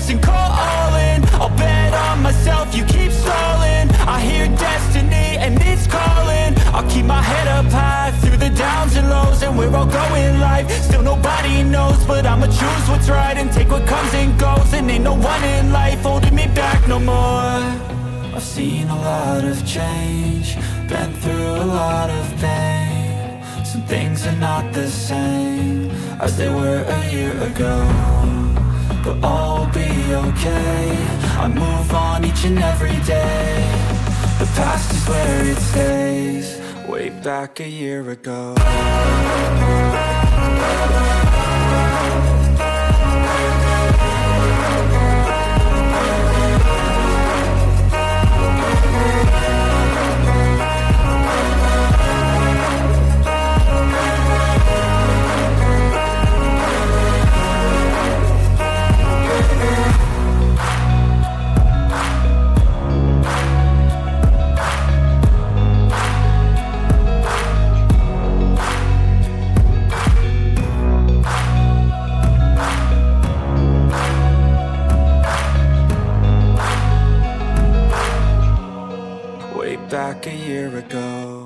listen calling. I'll bet on myself, you keep stalling. I hear destiny and it's calling. I'll keep my head up high through the downs and lows. And we're all going life, still nobody knows. But I'ma choose what's right and take what comes and goes. And ain't no one in life holding me back no more. I've seen a lot of change, been through a lot of pain. Some things are not the same as they were a year ago, but all will be okay. I move on each and every day. The past is where it stays, way back a year ago. Back a year ago.